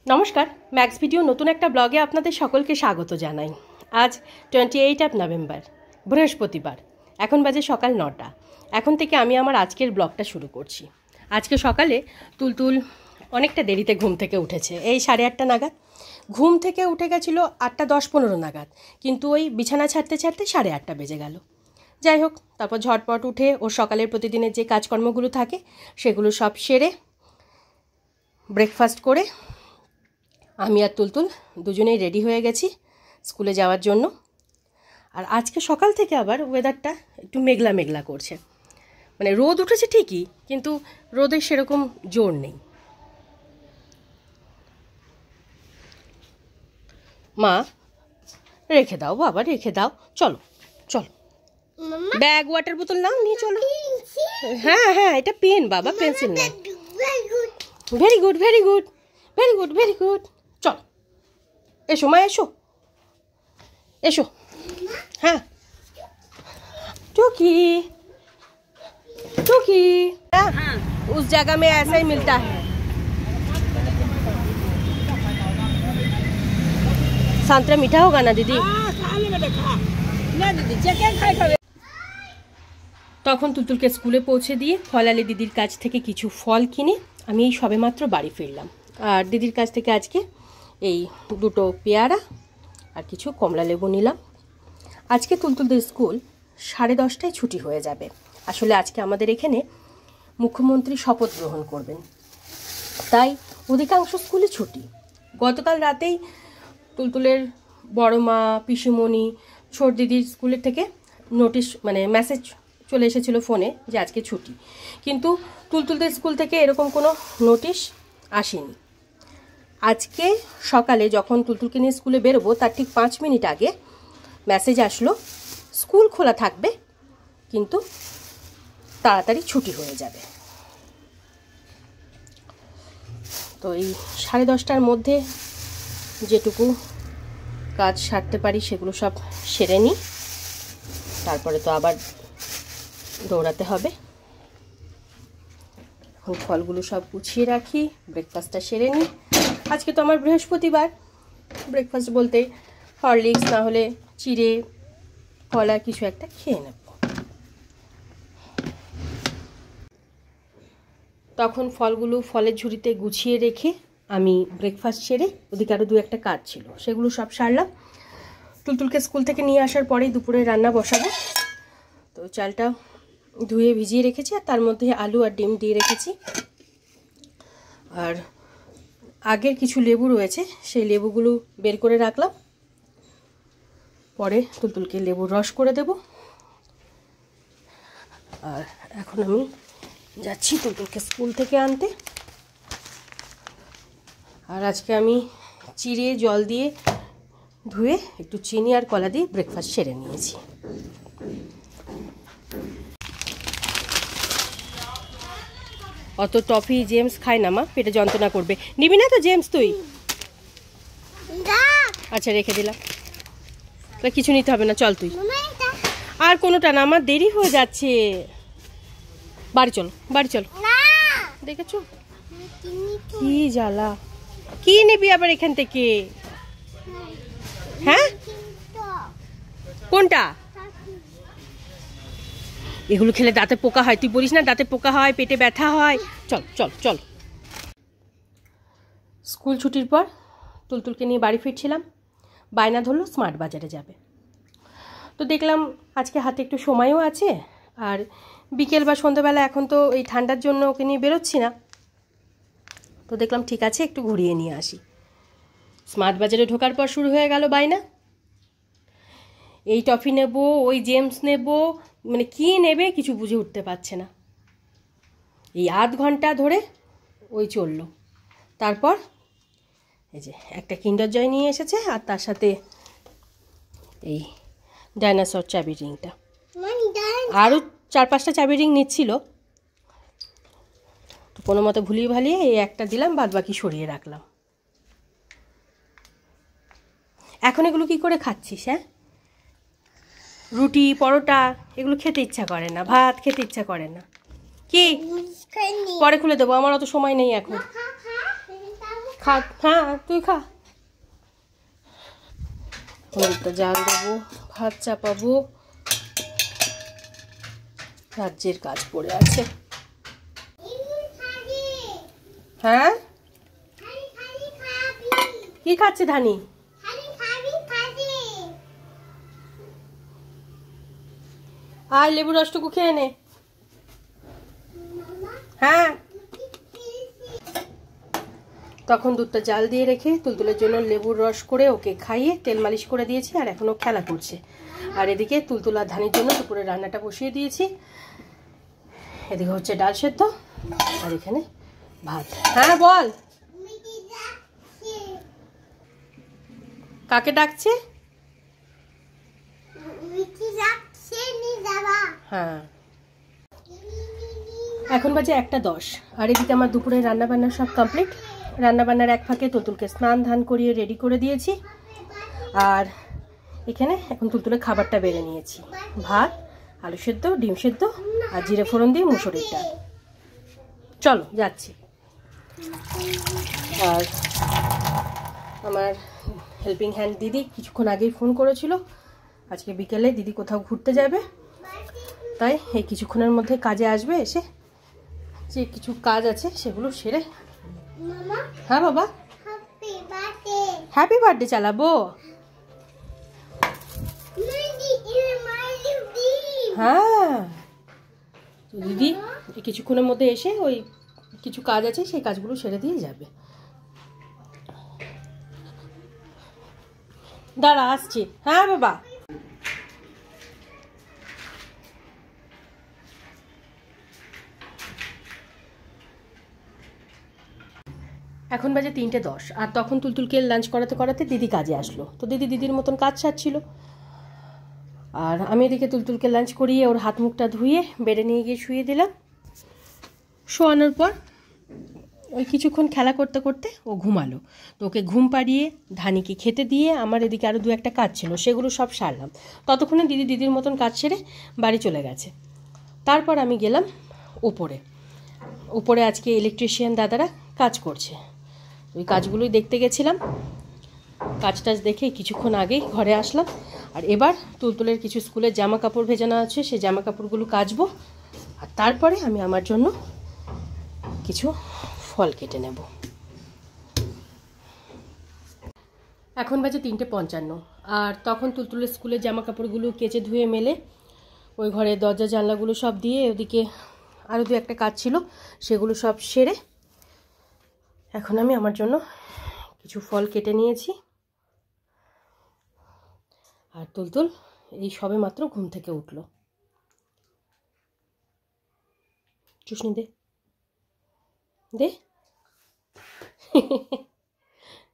নমস্কার, max video নতুন একটা ব্লগে আপনাদের সকলকে স্বাগত জানাই। আজ 28 নভেম্বর, বৃহস্পতিবার। এখন বাজে সকাল 9টা। এখন থেকে আমি আমার আজকের ব্লগটা শুরু করছি। আজকে সকালে তুলতুল অনেকটা দেরিতে ঘুম থেকে উঠেছে, এই 8:30 নাগাদ। ঘুম থেকে উঠে গেছিলো 8:10-15 নাগাদ, কিন্তু ওই বিছানা ছাড়তে ছাড়তে 8:30 বেজে গেল। যাই হোক, তারপর ঝটপট উঠে ওর সকালের প্রতিদিনের যে কাজকর্মগুলো থাকে সেগুলো সব সেরে ব্রেকফাস্ট করে আমি আর তুলতুল দুজনেই রেডি হয়ে গেছি স্কুলে যাওয়ার জন্য। আর আজকে সকাল থেকে আবার ওয়েদারটা একটু মেঘলা মেঘলা করছে, মানে রোদ উঠেছে ঠিকই, কিন্তু রোদের সেরকম জোর নেই। মা, রেখে দাও বাবা, রেখে দাও, চলো চলো। ব্যাগ, ওয়াটার বোতল নাও, নিয়ে চলো। হ্যাঁ হ্যাঁ, এটা পেন বাবা, পেন্সিল না। Very good very good very good very good. চল, এসো মা, এসো এসো। हाँ टूकी टूकी, हाँ, उस जगह में ऐसा ही मिलता है। संतरा मीठा होगा ना दीदी? তখন তুলতুলকে স্কুলে পৌঁছে দিয়ে ফলালি দিদির কাছ থেকে কিছু ফল কিনে আমি এই সবেমাত্র বাড়ি ফিরলাম। আর দিদির কাছ থেকে আজকে এই দুটো পেয়ারা আর কিছু কমলা লেবু নিলাম। আজকে তুলতুলদের স্কুল 10:30টায় ছুটি হয়ে যাবে। আসলে আজকে আমাদের এখানে মুখ্যমন্ত্রী শপথ গ্রহণ করবেন, তাই অধিকাংশ স্কুলে ছুটি। গতকাল রাতেই তুলতুলের বড় মা, পিসিমণি, ছোট দিদির স্কুলের থেকে নোটিশ, মানে মেসেজ চলে এসেছিলো ফোনে যে আজকে ছুটি, কিন্তু তুলতুলদের স্কুল থেকে এরকম কোনো নোটিশ আসেনি। আজকে সকালে যখন তুলতুলকে নিয়ে স্কুলে বেরোবো তার ঠিক 5 মিনিট আগে মেসেজ আসলো স্কুল খোলা থাকবে, কিন্তু তাড়াতাড়ি ছুটি হয়ে যাবে। তো এই 10:30টার মধ্যে যেটুকু কাজ সারতে পারি সেগুলো সব সেরে নিই, তারপরে তো আবার দৌড়াতে হবে। এখন ফলগুলো সব গুছিয়ে রাখি, ব্রেকফাস্টটা সেরে নিই। আজকে তো আমার বৃহস্পতিবার, ব্রেকফাস্ট বলতে হরলিক্স না হলে চিড়ে কলা কিছু একটা খেয়ে নেব। তখন ফলগুলো ফলের ঝুড়িতে গুছিয়ে রেখে আমি ব্রেকফাস্ট সেরে ওদিকে আরও 2-1 কাজ ছিল সেগুলো সব সারলাম। তুলতুলকে স্কুল থেকে নিয়ে আসার পরেই দুপুরে রান্না বসাবো। তো চালটা ধুয়ে ভিজিয়ে রেখেছি, আর তার মধ্যে আলু আর ডিম দিয়ে রেখেছি। আর আগের কিছু লেবু রয়েছে, সেই লেবুগুলো বের করে রাখলাম, পরে তুলতুলকে লেবুর রস করে দেব। আর এখন আমি যাচ্ছি তুলতুলকে স্কুল থেকে আনতে। আর আজকে আমি চিড়ে জল দিয়ে ধুয়ে একটু চিনি আর কলা দিয়ে ব্রেকফাস্ট সেরে নিয়েছি। অত টফি জেমস খায় না মা, পেটে যন্ত্রণা করবে। নিবি না তো জেমস তুই? আচ্ছা, রেখে দিলাম, কিছু নিতে হবে না, চল তুই। আর কোনোটা না, আমার দেরি হয়ে যাচ্ছে। বাড়ি চল, বাড়ি চল। দেখেছো কি জ্বালা। কি নেবি আবার এখান থেকে? হ্যাঁ, কোনটা? এগুলো খেলে দাঁতে পোকা হয়, তুই বলিস না দাঁতে পোকা হয়, পেটে ব্যথা হয়। চল চল চল। স্কুল ছুটির পর তুলতুলকে নিয়ে বাড়ি ফিরছিলাম, বায়না ধরলো স্মার্ট বাজারে যাবে। তো দেখলাম আজকে হাতে একটু সময়ও আছে, আর বিকেল বা সন্ধ্যাবেলা এখন তো এই ঠান্ডার জন্য ওকে নিয়ে বেরোচ্ছি না। তো দেখলাম ঠিক আছে, একটু ঘুরিয়ে নিয়ে আসি। স্মার্ট বাজারে ঢোকার পর শুরু হয়ে গেল বায়না, এই টফি নেব, ওই জেমস নেব, মানে কি নেবে কিছু বুঝে উঠতে পারছে না। এই আধ ঘন্টা ধরে ওই চললো। তারপর এই যে একটা কিন্ডার জয় নিয়ে এসেছে, আর তার সাথে এই ডাইনোসর চাবি রিংটা, আরও 4-5টা চাবি রিং নিচ্ছিল। তো কোনো মতো ভুলিয়ে ভালিয়ে এই একটা দিলাম, বাদ বাকি সরিয়ে রাখলাম। এখন এগুলো কি করে খাচ্ছিস? হ্যাঁ, রুটি পরোটা এগুলো খেতে ইচ্ছা করে না, ভাত খেতে ইচ্ছা করে না। কি পরে খুলে দেবো, আমার অত সময় নেই এখন। খা, হ্যাঁ তুই খা। হলুদটা জাল দেবো, ভাত চাপাবো, রাজ্যের কাজ পড়ে আছে। হ্যাঁ কি খাচ্ছে ধানি? আয় লেবু রসটুকু খেয়ে নে। হ্যাঁ তখন দুধটা জাল দিয়ে রেখে তুলতুলের জন্য লেবুর রস করে ওকে খাইয়ে তেল মালিশ করে দিয়েছি, আর এখনও খেলা করছে। আর এদিকে তুলতুল আর ধানির জন্য দুপুরে রান্নাটা বসিয়ে দিয়েছি। এদিকে হচ্ছে ডাল সেদ্ধ, আর এখানে ভাত। হ্যাঁ বল, কাকে ডাকছে? হ্যাঁ এখন বাজে 1:10, আর এদিকে আমার দুপুরে রান্নাবান্না সব কমপ্লিট। রান্নাবান্নার এক ফাঁকে তুলতুলকে স্নান ধান করিয়ে রেডি করে দিয়েছি, আর এখানে এখন তুলতুলের খাবারটা বেড়ে নিয়েছি। ভাত, আলু সেদ্ধ, ডিম সেদ্ধ আর জিরে ফোড়ন দিয়ে মুসুরির ডাল। চলো যাচ্ছি। আর আমার হেল্পিং হ্যান্ড দিদি কিছুক্ষণ আগেই ফোন করেছিল, আজকে বিকেলে দিদি কোথাও ঘুরতে যাবে, তাই এই কিছুক্ষণের মধ্যে কাজে আসবে। এসে যে কিছু কাজ আছে সেগুলো সেরে। হ্যাঁ বাবা, হ্যাপি বার্থডে চালাবো। হ্যাঁ দিদি কিছুক্ষণের মধ্যে এসে ওই কিছু কাজ আছে সেই কাজগুলো সেরে দিয়ে যাবে। দাঁড়া আসছি। হ্যাঁ বাবা, এখন বাজে 3:10, আর তখন তুলতুলকে লাঞ্চ করাতে করাতে দিদি কাজে আসলো। তো দিদির মতন কাজ সারছিল, আর আমি এদিকে তুলতুলকে লাঞ্চ করিয়ে ওর হাত মুখটা ধুয়ে বেডে নিয়ে গিয়ে শুয়ে দিলাম। শোয়ানোর পর ওই কিছুক্ষণ খেলা করতে করতে ও ঘুমালো। তো ওকে ঘুম পাড়িয়ে ধানিকে খেতে দিয়ে আমার এদিকে আরও 2-1টা কাজ ছিল, সেগুলো সব সারলাম। ততক্ষণে দিদির মতন কাজ সেরে বাড়ি চলে গেছে। তারপর আমি গেলাম উপরে আজকে ইলেকট্রিশিয়ান দাদারা কাজ করছে, ওই কাজগুলোই দেখতে গেছিলাম। কাজ টাজ দেখে কিছুক্ষণ আগেই ঘরে আসলাম। আর এবার তুলতুলের কিছু স্কুলের জামা কাপড় ভেজানো আছে, সেই জামা কাপড়গুলো কাচবো, আর তারপরে আমি আমার জন্য কিছু ফল কেটে নেব। এখন বাজে 3:55, আর তখন তুলতুলের স্কুলের জামা কাপড়গুলো কেচে ধুয়ে মেলে ওই ঘরে দরজা জানলাগুলো সব দিয়ে, ওদিকে আরও 2-1টা কাজ ছিল সেগুলো সব সেরে এখন আমি আমার জন্য কিছু ফল কেটে নিয়েছি। আর তুলতুল এই সবে মাত্র ঘুম থেকে উঠল। চুষনি দে দে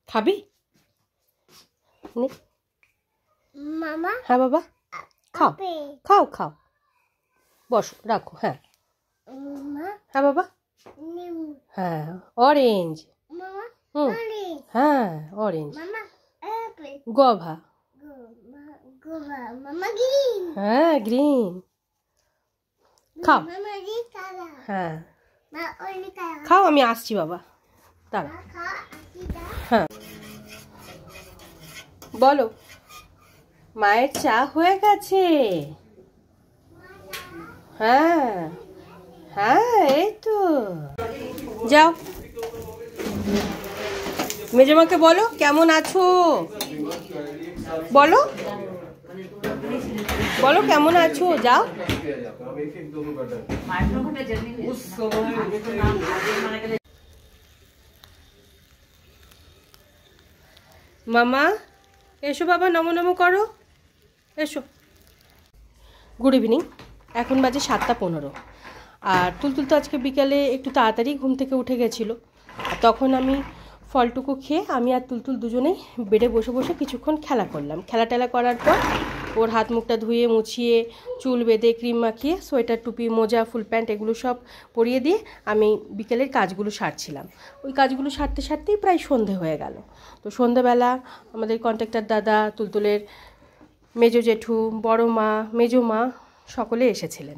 খাবি? মামা। হ্যাঁ বাবা, খাও খাও খাও, বসো রাখো। হ্যাঁ হ্যাঁ বাবা, হ্যাঁ অরেঞ্জ। হ্যাঁ অরেঞ্জ, গভা। হ্যাঁ গ্রিন, খাও। হ্যাঁ খাও, আমি আসছি বাবা, দাঁড়া। হ্যাঁ বলো, মায়ের চা হয়ে গেছে? হ্যাঁ হ্যাঁ এই তো, যাও মেজমাকে বলো কেমন আছো, বলো বলো কেমন আছো, যাও। মামা এসো বাবা, নমো নমো করো, এসো। গুড ইভিনিং, এখন বাজে 7:15, আর তুলতুল তো আজকে বিকালে একটু তাড়াতাড়ি ঘুম থেকে উঠে গেছিলো। আর তখন আমি ফলটুকু খেয়ে আমি আর তুলতুল দুজনেই বেডে বসে বসে কিছুক্ষণ খেলা করলাম। খেলা করার পর ওর হাত মুখটা ধুয়ে মুছিয়ে চুল বেঁধে ক্রিম মাখিয়ে সোয়েটার টুপি মোজা ফুল প্যান্ট এগুলো সব পরিয়ে দিয়ে আমি বিকেলের কাজগুলো সারছিলাম। ওই কাজগুলো সারতে সারতেই প্রায় সন্ধে হয়ে গেল। তো সন্ধেবেলা আমাদের কন্ট্রাক্টর দাদা, তুলতুলের মেজো জেঠু, বড় মা, মেজো মা সকলে এসেছিলেন।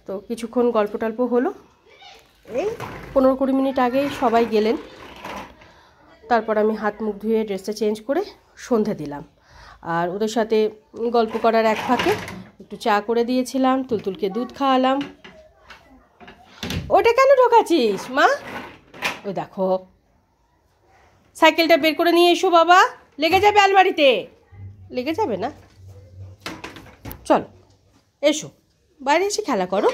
তো কিছুক্ষণ গল্প টল্প হলো, এই 15-20 মিনিট আগেই সবাই গেলেন। তারপর আমি হাত মুখ ধুয়ে ড্রেসটা চেঞ্জ করে সন্ধে দিলাম। আর ওদের সাথে গল্প করার এক ফাঁকে একটু চা করে দিয়েছিলাম, তুলতুলকে দুধ খাওয়ালাম। ওটা কেন ঢোকাচ্ছিস মা? ওই দেখো, সাইকেলটা বের করে নিয়ে এসো বাবা, লেগে যাবে আলমারিতে। লেগে যাবে না, চলো এসো, বাইরে এসে খেলা করো।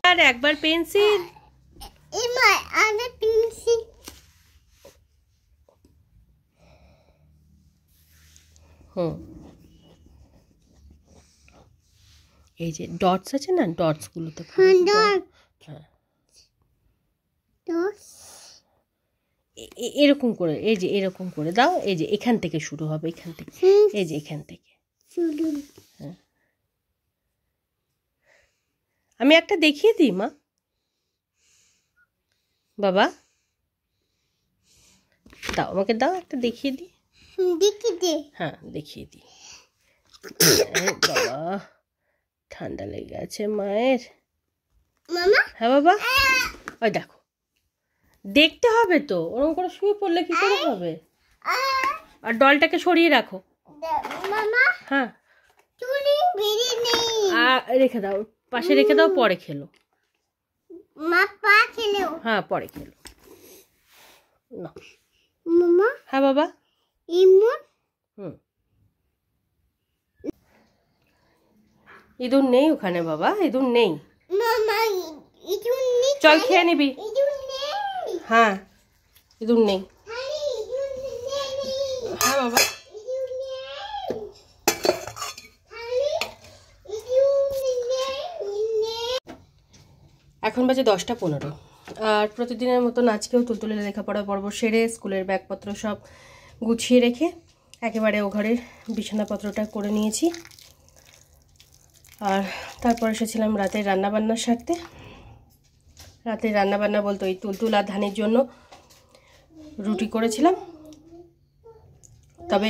আর একবার পেন্সিল, এই যে ডটস আছে না, ডটসগুলোতে এরকম করে, এই যে এরকম করে দাও। এই যে এখান থেকে শুরু হবে, এখান থেকে, এই যে এখান থেকে। হ্যাঁ, আমি একটা দেখিয়ে দিই মা, বাবা দাও, আমাকে দাও একটা দেখিয়ে দিই। হ্যাঁ দেখিয়ে দিই। বাবা ঠান্ডা লেগে আছে মায়ের। হ্যাঁ বাবা, ওই দেখো, দেখতে হবে তো, ওরকম করে শুয়ে পড়লে কি করে হবে? আর ডলটাকে সরিয়ে রাখো। হ্যাঁ রেখে দাও, পাশে রেখে দাও, পরে খেলো। হ্যাঁ পরে খেলো না। হ্যাঁ বাবা। ইঁদুর নেই ওখানে বাবা, ইঁদুর নেই। চল খেয়ে নিবি। হ্যাঁ ইঁদুর নেই। হ্যাঁ বাবা। এখন বাজে 10টা 15, আর প্রতিদিনের মতন আজকেও তুলতুলের লেখাপড়া পর্ব সেরে স্কুলের ব্যাগপত্র সব গুছিয়ে রেখে একেবারে ও ঘরের বিছানাপত্রটা করে নিয়েছি। আর তারপর এসেছিলাম রাতের রান্নাবান্নার সারতে। রাতের রান্নাবান্না বলতে ওই তুলতুল আর ধানের জন্য রুটি করেছিলাম, তবে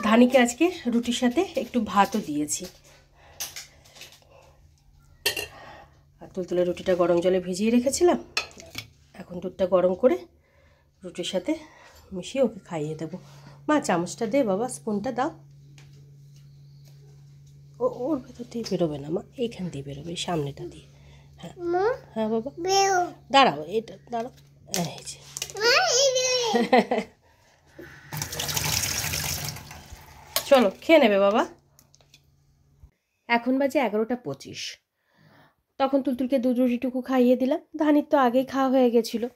ধানিকে আজকে রুটির সাথে একটু ভাতও দিয়েছি। আর তুলতুলের রুটিটা গরম জলে ভিজিয়ে রেখেছিলাম, এখন দুধটা গরম করে রুটির সাথে মিশিয়ে ওকে খাইয়ে দেবো। মা চামচটা দে বাবা, স্পুনটা দাও। ওর ভেতর দিয়ে বেরোবে না মা, এইখান দিয়ে বেরোবে, সামনেটা দিয়ে। হ্যাঁ হ্যাঁ বাবা, দাঁড়াও, এটা দাঁড়াও, এই যে চলো খেয়ে নেবে বাবা। এখন বাজে 11টা 25। তখন তুলতুলকে দুধ রুটিটুকু খাইয়ে দিলাম। ধানির তো আগেই খাওয়া হয়ে গেছিলো।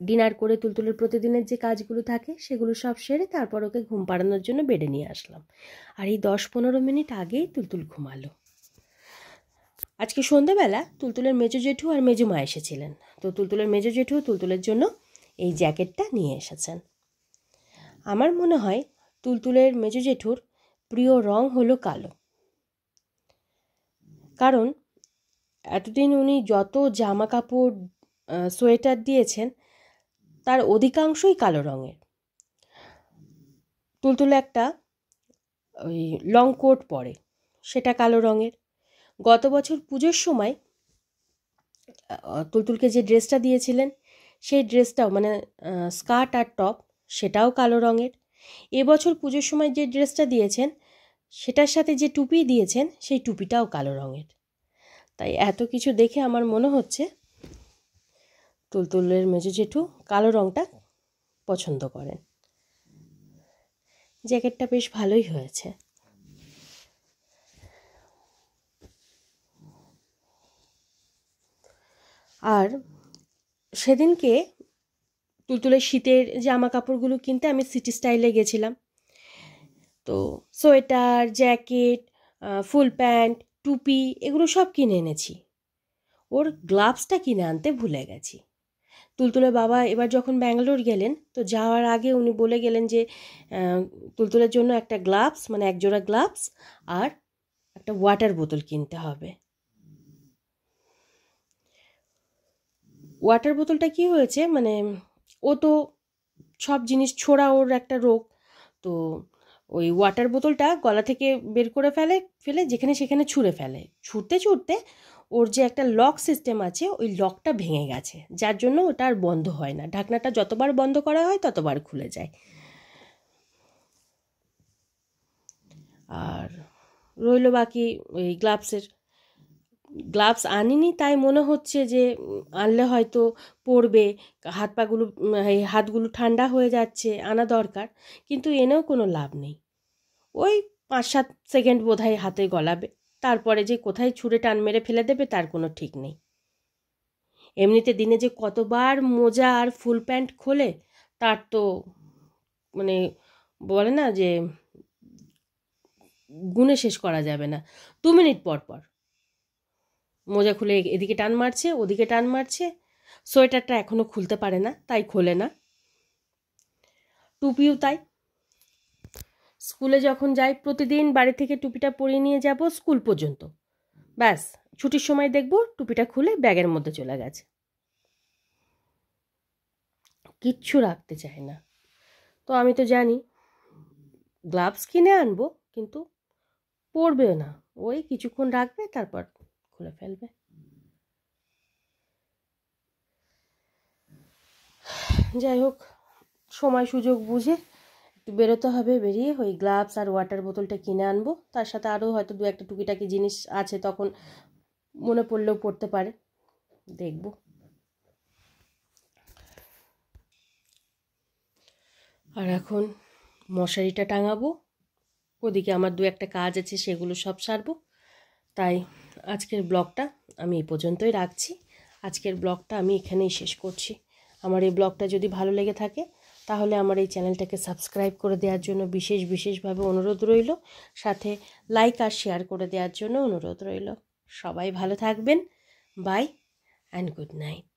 ডিনার করে তুলতুলের প্রতিদিনের যে কাজগুলো থাকে সেগুলো সব সেরে তারপর ওকে ঘুম পাড়ানোর জন্য বেডে নিয়ে আসলাম। আর এই 10-15 মিনিট আগেই তুলতুল ঘুমালো। আজকে সন্ধ্যেবেলা তুলতুলের মেজো জেঠু আর মেজো মা এসেছিলেন। তো তুলতুলের মেজো জেঠু তুলতুলের জন্য এই জ্যাকেটটা নিয়ে এসেছেন। আমার মনে হয় তুলতুলের মেজো জেঠুর প্রিয় রং হলো কালো, কারণ এতদিন উনি যত জামা কাপড় সোয়েটার দিয়েছেন তার অধিকাংশই কালো রঙের। তুলতুল একটা ওই লং কোট পরে, সেটা কালো রঙের। গত বছর পুজোর সময় তুলতুলকে যে ড্রেসটা দিয়েছিলেন সেই ড্রেসটাও মানে স্কার্ট আর টপ সেটাও কালো রঙের। এবছর পুজোর সময় যে ড্রেসটা দিয়েছেন সেটার সাথে যে টুপি দিয়েছেন সেই টুপিটাও কালো রঙের। তাই এত কিছু দেখে আমার মনে হচ্ছে তুলতুলের মেজো জেঠু কালো রঙটা পছন্দ করেন। জ্যাকেটটা বেশ ভালোই হয়েছে। আর সেদিনকে তুলতুলের শীতের জামা কাপড়গুলো কিনতে আমি সিটি স্টাইলে গেছিলাম। তো সোয়েটার, জ্যাকেট, ফুল প্যান্ট, টুপি এগুলো সব কিনে এনেছি। ওর গ্লাভসটা কিনে আনতে ভুলে গেছি। তুলতুলের বাবা এবার যখন ব্যাঙ্গালোর গেলেন তো যাওয়ার আগে উনি বলে গেলেন যে তুলতুলের জন্য একটা গ্লাভস মানে একজোড়া গ্লাভস আর একটা ওয়াটার বোতল কিনতে হবে। ওয়াটার বোতলটা কি হয়েছে, মানে ও তো সব জিনিস ছোঁড়া ওর একটা রোগ, তো ওই ওয়াটার বোতলটা গলা থেকে বের করে ফেলে যেখানে সেখানে ছুঁড়ে ফেলে। ছুটতে ছুটতে ওর যে একটা লক সিস্টেম আছে ওই লকটা ভেঙে গেছে, যার জন্য ওটা আর বন্ধ হয় না। ঢাকনাটা যতবার বন্ধ করা হয় ততবার খুলে যায়। আর রইল বাকি ওই গ্লাভস আনিনি, তাই মনে হচ্ছে যে আনলে হয়তো পড়বে, হাতগুলো ঠান্ডা হয়ে যাচ্ছে, আনা দরকার। কিন্তু এনেও কোনো লাভ নেই। ওই 5-7 সেকেন্ড বোধহয় হাতে গলাবে, তারপরে যে কোথায় ছুঁড়ে টান মেরে ফেলে দেবে তার কোনো ঠিক নেই। এমনিতে দিনে যে কতবার মোজা আর ফুল প্যান্ট খোলে তার তো মানে বলে না যে গুণে শেষ করা যাবে না। 2 মিনিট পর পর মোজা খুলে এদিকে টান মারছে, ওদিকে টান মারছে। সোয়েটারটা এখনো খুলতে পারে না, তাই খোলে না। টুপিও তাই। স্কুলে যখন যাই প্রতিদিন বাড়ি থেকে টুপিটা পরিয়ে নিয়ে যাব স্কুল পর্যন্ত, ব্যাস ছুটির সময় দেখব টুপিটা খুলে ব্যাগের মধ্যে চলে গেছে, কিচ্ছু রাখতে চায় না। তো আমি তো জানি গ্লাভস কিনে আনবো, কিন্তু পরবে না, ওই কিছুক্ষণ রাখবে তারপর খুলে ফেলবে। যাই হোক, সময় সুযোগ বুঝে একটু বেরোতে হবে, বেরিয়ে ওই গ্লাভস আর ওয়াটার বোতলটা কিনে আনবো। তার সাথে আরও হয়তো 2-1 টুকিটাকি জিনিস আছে, তখন মনে পড়লেও পড়তে পারে, দেখব। আর এখন মশারিটা টাঙাবো, ওদিকে আমার 2-1 কাজ আছে, সেগুলো সব সারবো। তাই আজকের ব্লগটা আমি এই পর্যন্তই রাখছি। আজকের ব্লগটা আমি এখানেই শেষ করছি। আমার এই ব্লগটা যদি ভালো লেগে থাকে তাহলে আমার এই চ্যানেলটাকে সাবস্ক্রাইব করে দেওয়ার জন্য বিশেষভাবে অনুরোধ রইল, সাথে লাইক আর শেয়ার করে দেওয়ার জন্য অনুরোধ রইল। সবাই ভালো থাকবেন। Bye and good night.